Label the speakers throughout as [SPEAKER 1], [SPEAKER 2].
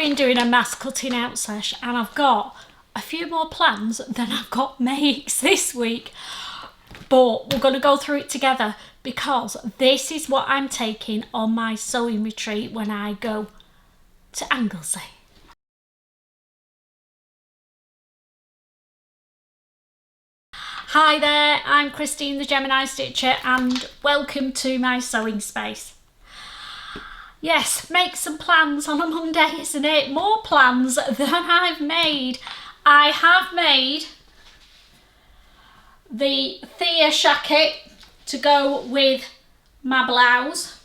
[SPEAKER 1] been doing a mass cutting out sesh and I've got a few more plans than I've got makes this week. But we're going to go through it together because this is what I'm taking on my sewing retreat when I go to Anglesey. Hi there, I'm Christine the Gemini Stitcher and welcome to my sewing space. Yes, make some plans on a Monday, isn't it? More plans than I've made. I have made the Thea jacket to go with my blouse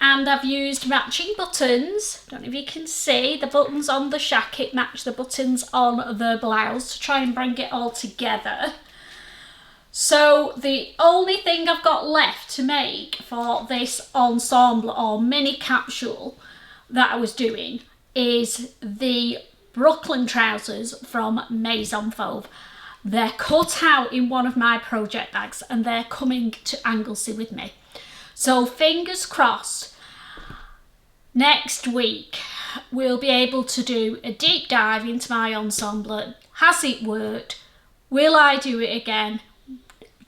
[SPEAKER 1] and I've used matching buttons. Don't know if you can see, the buttons on the jacket match the buttons on the blouse to try and bring it all together. So the only thing I've got left to make for this ensemble or mini capsule that I was doing is the Brooklyn trousers from MAISON FAUVE. They're cut out in one of my project bags and they're coming to Anglesey with me. So fingers crossed, next week we'll be able to do a deep dive into my ensemble. Has it worked? Will I do it again?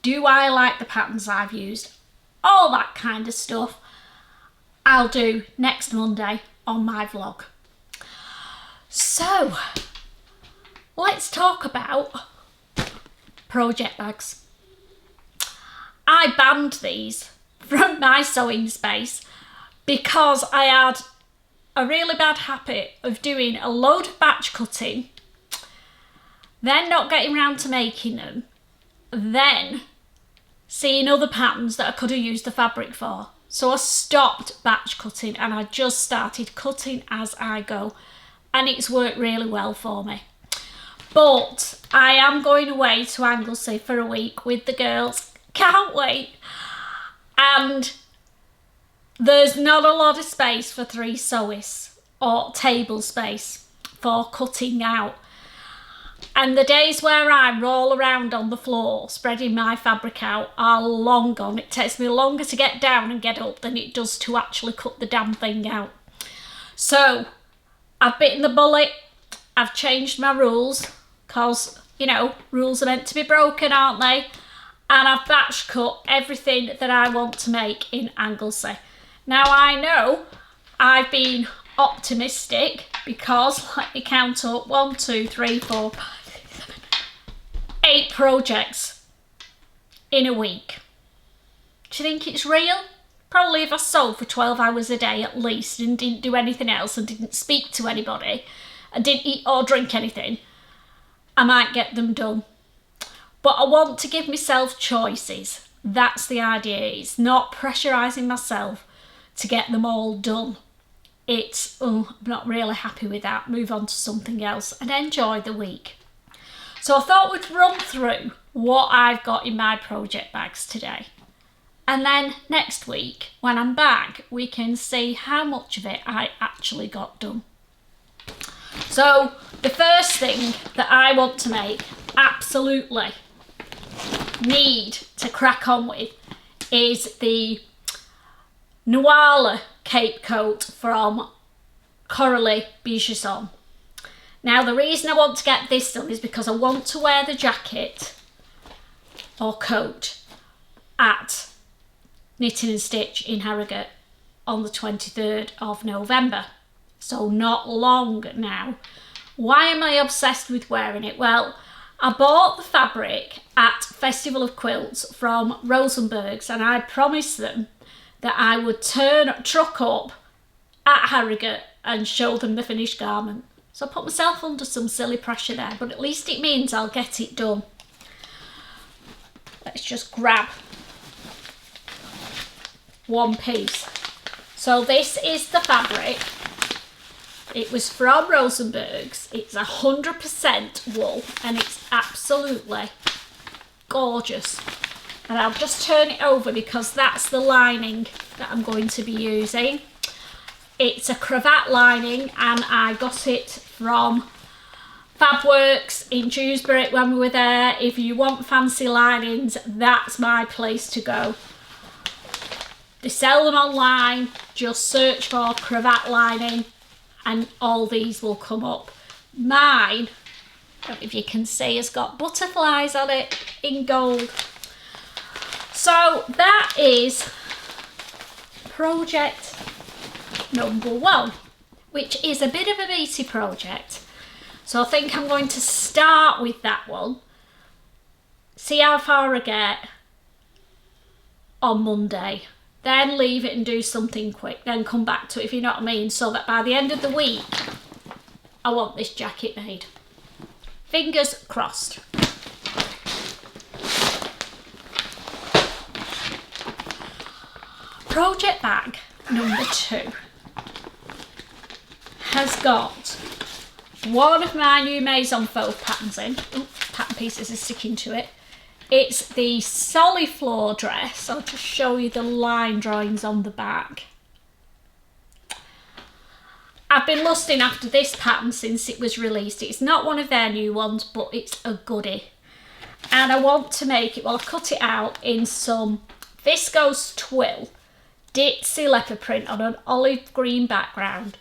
[SPEAKER 1] Do I like the patterns I've used? All that kind of stuff I'll do next Monday on my vlog. So let's talk about project bags. I banned these from my sewing space because I had a really bad habit of doing a load of batch cutting, then not getting around to making them, then seeing other patterns that I could have used the fabric for. So I stopped batch cutting and I just started cutting as I go, and it's worked really well for me. But I am going away to Anglesey for a week with the girls. Can't wait. And there's not a lot of space for 3 sewists or table space for cutting out. And the days where I roll around on the floor spreading my fabric out are long gone. It takes me longer to get down and get up than it does to actually cut the damn thing out. So I've bitten the bullet. I've changed my rules because, you know, rules are meant to be broken, aren't they? And I've batch cut everything that I want to make in Anglesey. Now I know I've been optimistic because, let me count up, 1, 2, 3, 4, 5, 6, 7, 8 projects in a week. Do you think it's real? Probably if I sewed for 12 hours a day at least and didn't do anything else and didn't speak to anybody and didn't eat or drink anything, I might get them done. But I want to give myself choices. That's the idea. It's not pressurising myself to get them all done. It's, oh, I'm not really happy with that. Move on to something else and enjoy the week. So I thought we'd run through what I've got in my project bags today. And then next week, when I'm back, we can see how much of it I actually got done. So the first thing that I want to make, absolutely need to crack on with, is the Noala cape coat from CORALIE BIJASSON. Now the reason I want to get this done is because I want to wear the jacket or coat at Knitting and Stitch in Harrogate on the 23rd of November. So not long now. Why am I obsessed with wearing it? Well, I bought the fabric at Festival of Quilts from Rosenberg's and I promised them that I would truck up at Harrogate and show them the finished garment. So I put myself under some silly pressure there, but at least it means I'll get it done. Let's just grab one piece. So this is the fabric. It was from Rosenberg's. It's 100% wool and it's absolutely gorgeous. And I'll just turn it over because that's the lining that I'm going to be using. It's a cravat lining and I got it from Fabworks in Dewsbury when we were there. If you want fancy linings, that's my place to go. They sell them online, just search for cravat lining and all these will come up. Mine, I don't know if you can see, has got butterflies on it in gold. So that is project number 1, which is a bit of a meaty project. So I think I'm going to start with that one, see how far I get on Monday, then leave it and do something quick, then come back to it, if you know what I mean, so that by the end of the week I want this jacket made. Fingers crossed. Project bag number 2 has got one of my new MAISON FAUVE patterns in. Ooh, pattern pieces are sticking to it. It's the Solifloor dress. I'll just show you the line drawings on the back. I've been lusting after this pattern since it was released. It's not one of their new ones, but it's a goodie. And I want to make it, well, I've cut it out in some viscose twill, ditzy leopard print on an olive green background.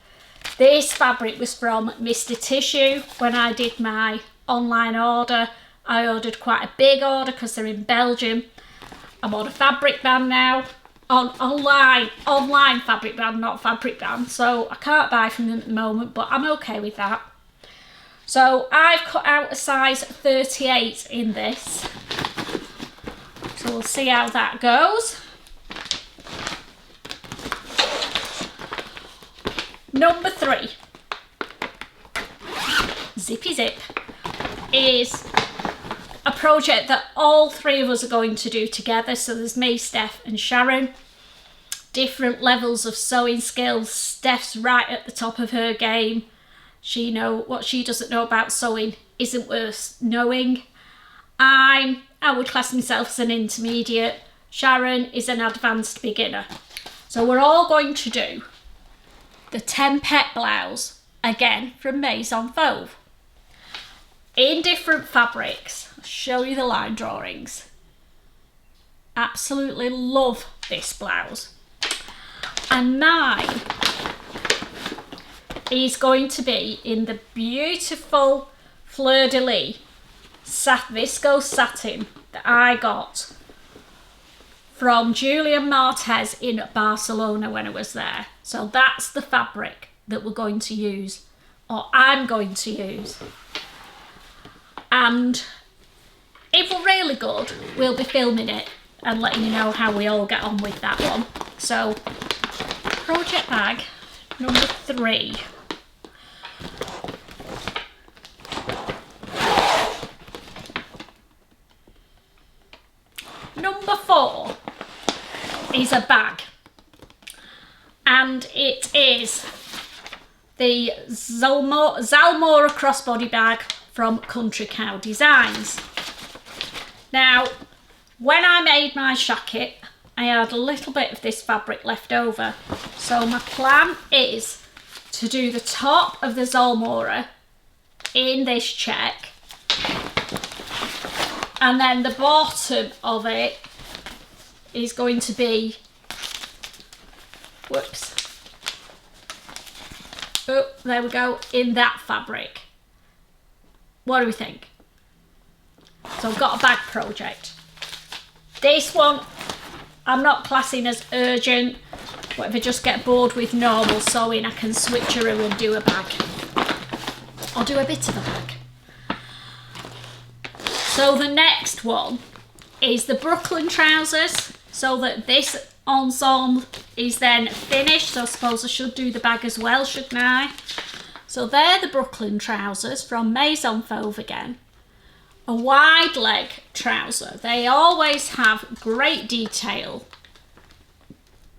[SPEAKER 1] This fabric was from Mr. Tissue. When I did my online order, I ordered quite a big order because they're in Belgium. I'm on a fabric ban now. Online fabric ban, not fabric ban. So I can't buy from them at the moment, but I'm okay with that. So I've cut out a size 38 in this. So we'll see how that goes. Number 3, Zippy Zip, is a project that all 3 of us are going to do together. So there's me, Steph and Sharon. Different levels of sewing skills. Steph's right at the top of her game. What she doesn't know about sewing isn't worth knowing. I would class myself as an intermediate. Sharon is an advanced beginner. So we're all going to do the Tempet blouse, again from MAISON FAUVE, in different fabrics. I'll show you the line drawings. Absolutely love this blouse. And mine is going to be in the beautiful fleur-de-lis viscose satin that I got from Julian Martez in Barcelona when I was there. So that's the fabric that we're going to use, or I'm going to use. And if we're really good, we'll be filming it and letting you know how we all get on with that one. So, project bag number 3. Number 4 is a bag, and it is the Zolora crossbody bag from Country Cow Designs. Now, when I made my jacket, I had a little bit of this fabric left over, so my plan is to do the top of the Zolora in this check, and then the bottom of it is going to be, oh, there we go, in that fabric. What do we think? So I've got a bag project. This one I'm not classing as urgent, but if I just get bored with normal sewing, I can switch her and do a bag. I'll do a bit of a bag. So the next one is the Brooklyn trousers, so that this ensemble is then finished. So I suppose I should do the bag as well, shouldn't I? So they're the Brooklyn trousers from MAISON FAUVE again. A wide leg trouser. They always have great detail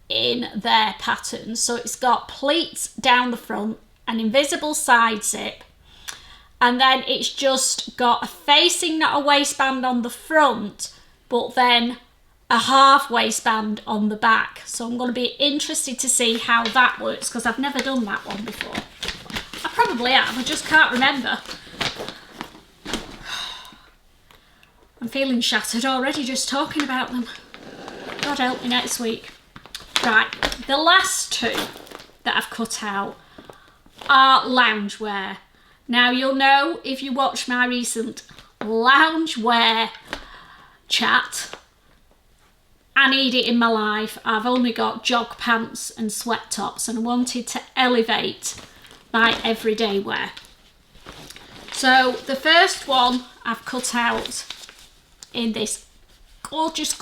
[SPEAKER 1] in their patterns. So it's got pleats down the front, an invisible side zip, and then it's just got a facing, not a waistband on the front, but then a half waistband on the back. So I'm going to be interested to see how that works, because I've never done that one before. I probably have, I just can't remember. I'm feeling shattered already just talking about them. God help me next week. Right, the last 2 that I've cut out are loungewear. Now you'll know if you watch my recent loungewear chat, I need it in my life. I've only got jog pants and sweat tops, and I wanted to elevate my everyday wear. So the first one I've cut out in this gorgeous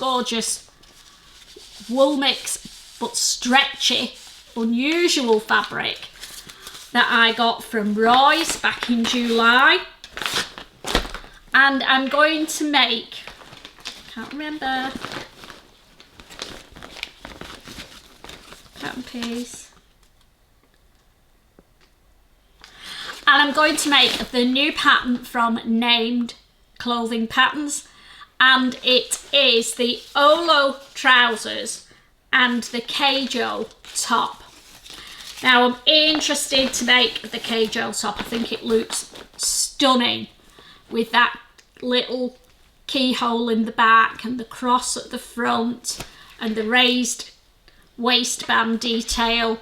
[SPEAKER 1] wool mix but stretchy, unusual fabric that I got from Roy's back in July. And I'm going to make, can't remember, pattern piece. And I'm going to make the new pattern from Named Clothing Patterns, and it is the Olo trousers and the Keijo top. Now I'm interested to make the Keijo top. I think it looks stunning with that little keyhole in the back and the cross at the front and the raised waistband detail.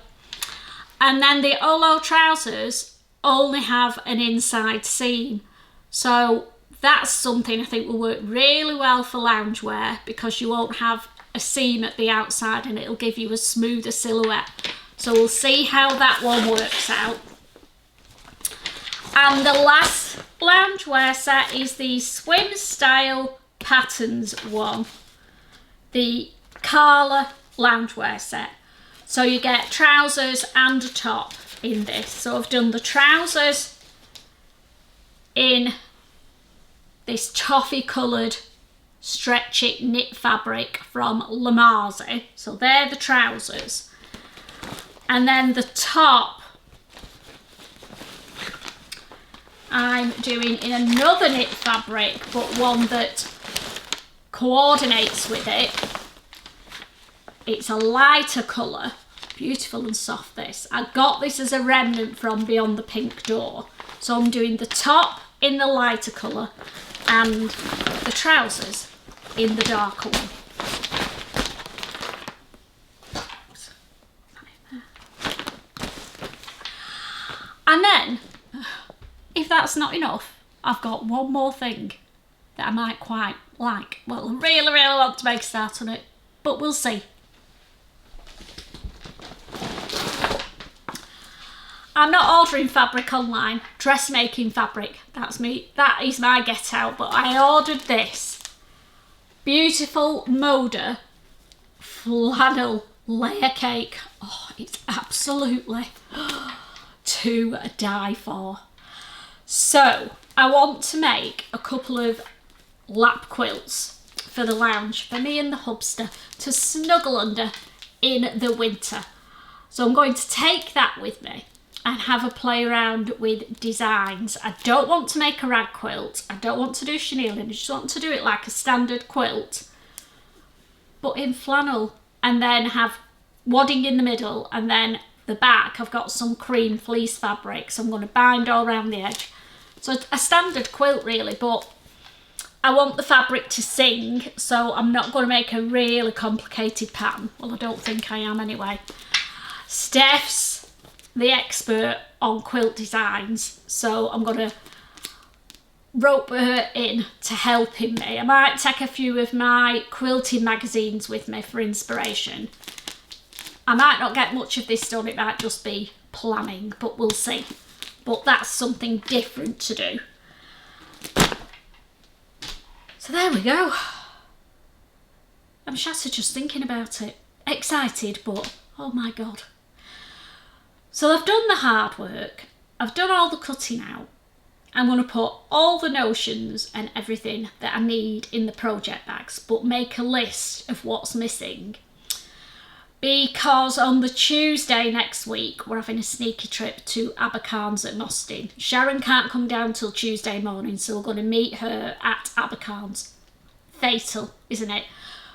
[SPEAKER 1] And then the Olo trousers only have an inside seam, so that's something I think will work really well for loungewear, because you won't have a seam at the outside and it'll give you a smoother silhouette. So we'll see how that one works out. And the last loungewear set is the Swim Style Patterns one, the Carla loungewear set. So you get trousers and a top in this. So I've done the trousers in this toffee coloured stretchy knit fabric from La Marzi. So they're the trousers. And then the top I'm doing in another knit fabric, but one that coordinates with it. It's a lighter colour, beautiful and soft this. I got this as a remnant from Beyond the Pink Door. So I'm doing the top in the lighter colour and the trousers in the darker one. And then, if that's not enough, I've got one more thing that I might quite like. Well, I really want to make a start on it, but we'll see. I'm not ordering fabric online, dressmaking fabric, that's me, that is my get out, but I ordered this beautiful Moda flannel layer cake. Oh, it's absolutely to die for. So I want to make a couple of lap quilts for the lounge, for me and the hubster to snuggle under in the winter. So I'm going to take that with me and have a play around with designs. I don't want to make a rag quilt. I don't want to do chenille. I just want to do it like a standard quilt, but in flannel, and then have wadding in the middle, and then the back I've got some cream fleece fabric, so I'm going to bind all around the edge. So a standard quilt really, but I want the fabric to sing, so I'm not going to make a really complicated pattern. Well, I don't think I am anyway. Steph's the expert on quilt designs, so I'm going to rope her in to helping me. I might take a few of my quilting magazines with me for inspiration. I might not get much of this done, it might just be planning, but we'll see. But that's something different to do. So there we go. I'm shattered just thinking about it. Excited, but oh my God. So I've done the hard work. I've done all the cutting out. I'm going to put all the notions and everything that I need in the project bags, but make a list of what's missing. Because on the Tuesday next week, we're having a sneaky trip to Abercarn's at Mostyn. Sharon can't come down till Tuesday morning, so we're going to meet her at Abercarn's. Fatal, isn't it?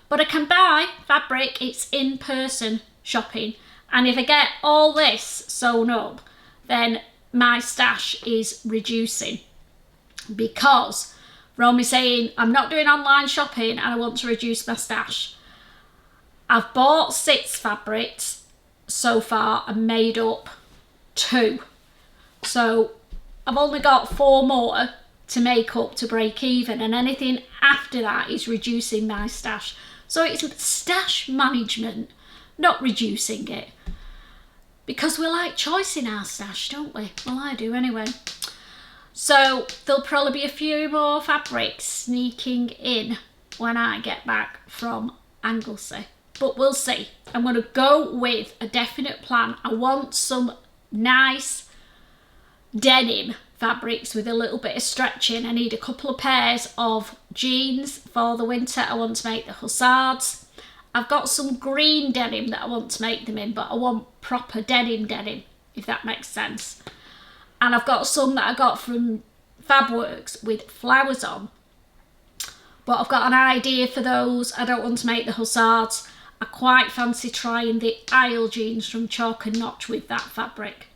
[SPEAKER 1] But I can buy fabric, it's in-person shopping. And if I get all this sewn up, then my stash is reducing. Because from me saying I'm not doing online shopping and I want to reduce my stash, I've bought 6 fabrics so far and made up 2. So I've only got 4 more to make up to break even, and anything after that is reducing my stash. So it's stash management, not reducing it. Because we like choice in our stash, don't we? Well, I do anyway. So there'll probably be a few more fabrics sneaking in when I get back from Anglesey. But we'll see. I'm going to go with a definite plan. I want some nice denim fabrics with a little bit of stretching. I need a couple of pairs of jeans for the winter. I want to make the hussards. I've got some green denim that I want to make them in, but I want proper denim, if that makes sense. And I've got some that I got from Fabworks with flowers on. But I've got an idea for those. I don't want to make the hussards. I quite fancy trying the aisle jeans from Chalk and Notch with that fabric.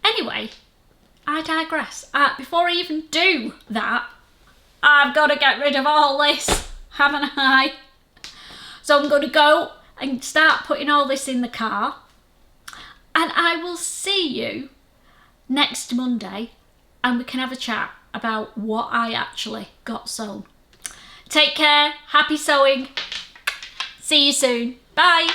[SPEAKER 1] Anyway, I digress. Before I even do that, I've got to get rid of all this, haven't I? So I'm going to go and start putting all this in the car. And I will see you next Monday, and we can have a chat about what I actually got sewn. Take care. Happy sewing. See you soon. Bye.